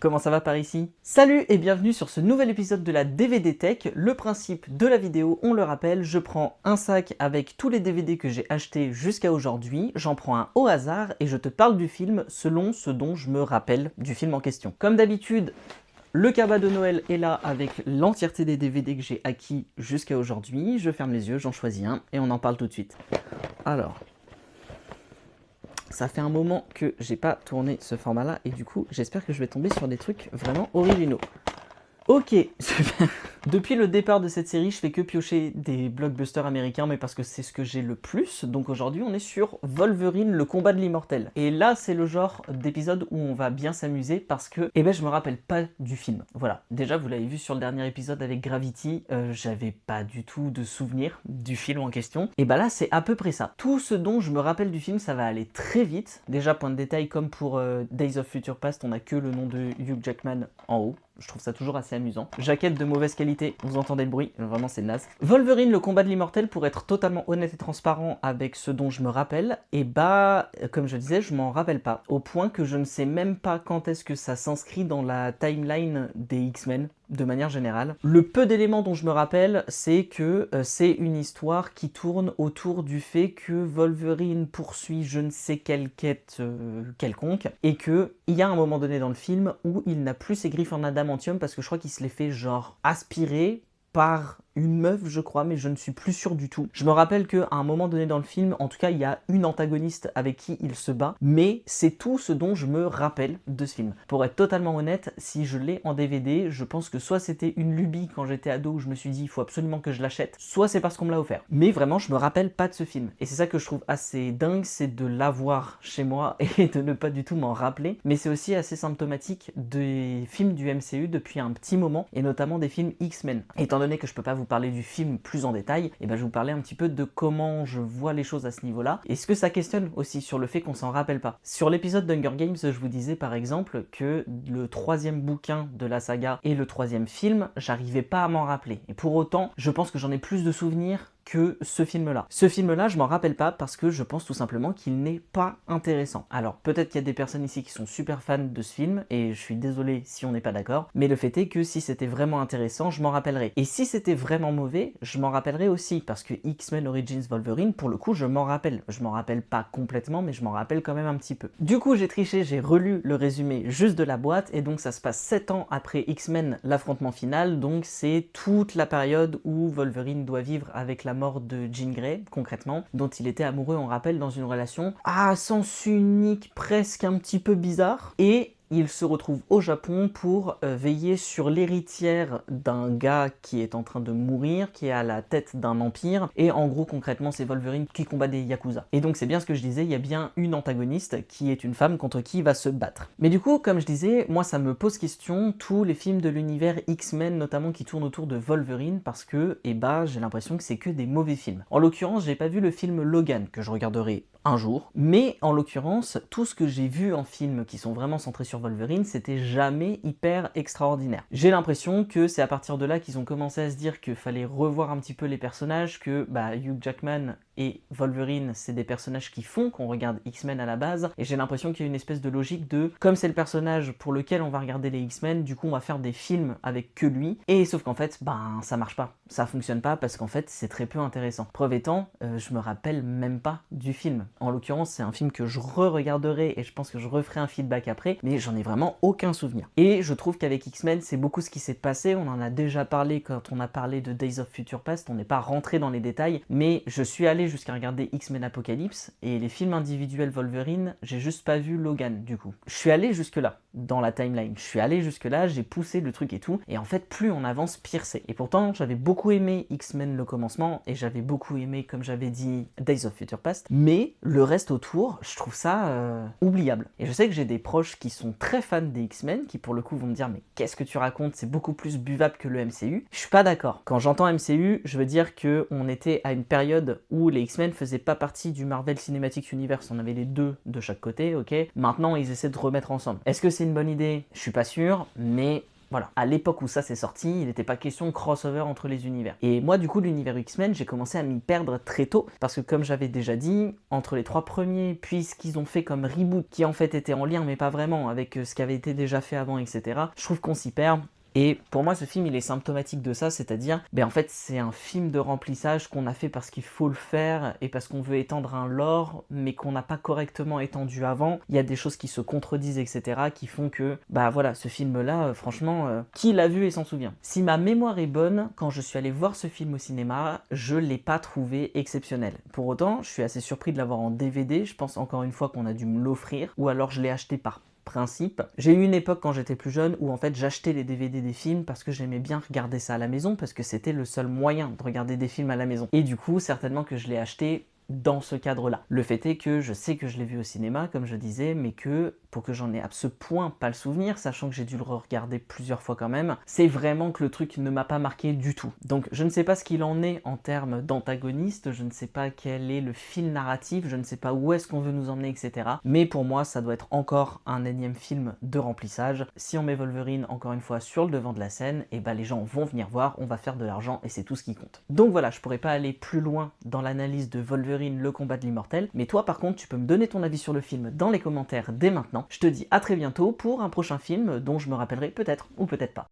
Comment ça va par ici? Salut et bienvenue sur ce nouvel épisode de la DVD Tech. Le principe de la vidéo, on le rappelle, je prends un sac avec tous les DVD que j'ai achetés jusqu'à aujourd'hui, j'en prends un au hasard et je te parle du film selon ce dont je me rappelle du film en question. Comme d'habitude, le cabas de Noël est là avec l'entièreté des DVD que j'ai acquis jusqu'à aujourd'hui. Je ferme les yeux, j'en choisis un et on en parle tout de suite. Alors... ça fait un moment que j'ai pas tourné ce format-là et du coup, j'espère que je vais tomber sur des trucs vraiment originaux. Ok, super. Depuis le départ de cette série, je fais que piocher des blockbusters américains, mais parce que c'est ce que j'ai le plus. Donc aujourd'hui, on est sur Wolverine, le combat de l'immortel. Et là, c'est le genre d'épisode où on va bien s'amuser parce que, je me rappelle pas du film. Voilà. Déjà, vous l'avez vu sur le dernier épisode avec Gravity, j'avais pas du tout de souvenir du film en question. Et là, c'est à peu près ça. Tout ce dont je me rappelle du film, ça va aller très vite. Déjà, point de détail, comme pour Days of Future Past, on a que le nom de Hugh Jackman en haut. Je trouve ça toujours assez amusant. Jaquette de mauvaise qualité, vous entendez le bruit, vraiment c'est naze. Wolverine, le combat de l'immortel, pour être totalement honnête et transparent avec ce dont je me rappelle, comme je disais, je m'en rappelle pas. Au point que je ne sais même pas quand est-ce que ça s'inscrit dans la timeline des X-Men, de manière générale. Le peu d'éléments dont je me rappelle, c'est que c'est une histoire qui tourne autour du fait que Wolverine poursuit je ne sais quelle quête quelconque, et qu'il y a un moment donné dans le film où il n'a plus ses griffes en adamantium parce que je crois qu'il se les fait genre aspirer par une meuf, je crois, mais je ne suis plus sûr du tout. Je me rappelle qu'à un moment donné dans le film, en tout cas, il y a une antagoniste avec qui il se bat, mais c'est tout ce dont je me rappelle de ce film. Pour être totalement honnête, si je l'ai en DVD, je pense que soit c'était une lubie quand j'étais ado où je me suis dit il faut absolument que je l'achète, soit c'est parce qu'on me l'a offert. Mais vraiment, je me rappelle pas de ce film. Et c'est ça que je trouve assez dingue, c'est de l'avoir chez moi et de ne pas du tout m'en rappeler. Mais c'est aussi assez symptomatique des films du MCU depuis un petit moment, et notamment des films X-Men. Étant donné que je peux pas vous parler du film plus en détail, je vais vous parler un petit peu de comment je vois les choses à ce niveau-là, et ce que ça questionne aussi sur le fait qu'on s'en rappelle pas. Sur l'épisode d'Hunger Games, je vous disais par exemple que le troisième bouquin de la saga et le troisième film, j'arrivais pas à m'en rappeler. Et pour autant, je pense que j'en ai plus de souvenirs que ce film-là. Ce film-là, je m'en rappelle pas parce que je pense tout simplement qu'il n'est pas intéressant. Alors, peut-être qu'il y a des personnes ici qui sont super fans de ce film, et je suis désolé si on n'est pas d'accord, mais le fait est que si c'était vraiment intéressant, je m'en rappellerai. Et si c'était vraiment mauvais, je m'en rappellerai aussi, parce que X-Men Origins Wolverine, pour le coup, je m'en rappelle. Je m'en rappelle pas complètement, mais je m'en rappelle quand même un petit peu. Du coup, j'ai triché, j'ai relu le résumé juste de la boîte, et donc ça se passe 7 ans après X-Men, l'affrontement final, donc c'est toute la période où Wolverine doit vivre avec la mort de Jean Grey, concrètement, dont il était amoureux, on rappelle, dans une relation à sens unique, presque un petit peu bizarre, et il se retrouve au Japon pour veiller sur l'héritière d'un gars qui est en train de mourir, qui est à la tête d'un empire, et en gros concrètement c'est Wolverine qui combat des Yakuza. Et donc c'est bien ce que je disais, il y a bien une antagoniste qui est une femme contre qui il va se battre. Mais du coup, comme je disais, moi ça me pose question, tous les films de l'univers X-Men notamment qui tournent autour de Wolverine, parce que, j'ai l'impression que c'est que des mauvais films. En l'occurrence, j'ai pas vu le film Logan, que je regarderai un jour, mais en l'occurrence, tout ce que j'ai vu en films qui sont vraiment centrés sur Wolverine, c'était jamais hyper extraordinaire. J'ai l'impression que c'est à partir de là qu'ils ont commencé à se dire qu'il fallait revoir un petit peu les personnages, que Hugh Jackman et Wolverine, c'est des personnages qui font qu'on regarde X-Men à la base, et j'ai l'impression qu'il y a une espèce de logique de, comme c'est le personnage pour lequel on va regarder les X-Men, du coup on va faire des films avec que lui, et sauf qu'en fait, ça marche pas, ça fonctionne pas, parce qu'en fait c'est très peu intéressant. Preuve étant, je me rappelle même pas du film. En l'occurrence, c'est un film que je re-regarderai, et je pense que je referai un feedback après, mais j'en ai vraiment aucun souvenir. Et je trouve qu'avec X-Men, c'est beaucoup ce qui s'est passé, on en a déjà parlé quand on a parlé de Days of Future Past, on n'est pas rentré dans les détails, mais je suis allé jusqu'à regarder X-Men Apocalypse, et les films individuels Wolverine, j'ai juste pas vu Logan, du coup. Je suis allé jusque-là, dans la timeline, je suis allé jusque-là, j'ai poussé le truc et tout, et en fait, plus on avance, pire c'est. Et pourtant, j'avais beaucoup aimé X-Men le commencement, et j'avais beaucoup aimé, comme j'avais dit, Days of Future Past, mais le reste autour, je trouve ça oubliable. Et je sais que j'ai des proches qui sont très fans des X-Men, qui pour le coup vont me dire mais qu'est-ce que tu racontes, c'est beaucoup plus buvable que le MCU. Je suis pas d'accord. Quand j'entends MCU, je veux dire qu'on était à une période où les X-Men faisaient pas partie du Marvel Cinematic Universe, on avait les deux de chaque côté, ok. Maintenant ils essaient de remettre ensemble. Est-ce que c'est une bonne idée? Je suis pas sûr, mais Voilà, à l'époque où ça s'est sorti, il n'était pas question de crossover entre les univers. Et moi, du coup, l'univers X-Men, j'ai commencé à m'y perdre très tôt, parce que comme j'avais déjà dit, entre les 3 premiers, puis ce qu'ils ont fait comme reboot, qui en fait était en lien, mais pas vraiment, avec ce qui avait été déjà fait avant, etc., je trouve qu'on s'y perd. Et pour moi, ce film, il est symptomatique de ça, c'est-à-dire, en fait, c'est un film de remplissage qu'on a fait parce qu'il faut le faire et parce qu'on veut étendre un lore, mais qu'on n'a pas correctement étendu avant. Il y a des choses qui se contredisent, etc., qui font que, voilà, ce film-là, franchement, qui l'a vu et s'en souvient. Si ma mémoire est bonne, quand je suis allé voir ce film au cinéma, je l'ai pas trouvé exceptionnel. Pour autant, je suis assez surpris de l'avoir en DVD, je pense encore une fois qu'on a dû me l'offrir, ou alors je l'ai acheté par principe. J'ai eu une époque quand j'étais plus jeune où en fait j'achetais les DVD des films parce que j'aimais bien regarder ça à la maison, parce que c'était le seul moyen de regarder des films à la maison. Et du coup, certainement que je l'ai acheté dans ce cadre-là. Le fait est que je sais que je l'ai vu au cinéma, comme je disais, mais que pour que j'en ai à ce point pas le souvenir, sachant que j'ai dû le regarder plusieurs fois quand même, c'est vraiment que le truc ne m'a pas marqué du tout. Donc je ne sais pas ce qu'il en est en termes d'antagoniste, je ne sais pas quel est le fil narratif, je ne sais pas où est-ce qu'on veut nous emmener, etc. Mais pour moi, ça doit être encore un énième film de remplissage. Si on met Wolverine, encore une fois, sur le devant de la scène, et les gens vont venir voir, on va faire de l'argent et c'est tout ce qui compte. Donc voilà, je pourrais pas aller plus loin dans l'analyse de Wolverine, le combat de l'immortel, mais toi par contre, tu peux me donner ton avis sur le film dans les commentaires dès maintenant. Je te dis à très bientôt pour un prochain film dont je me rappellerai peut-être ou peut-être pas.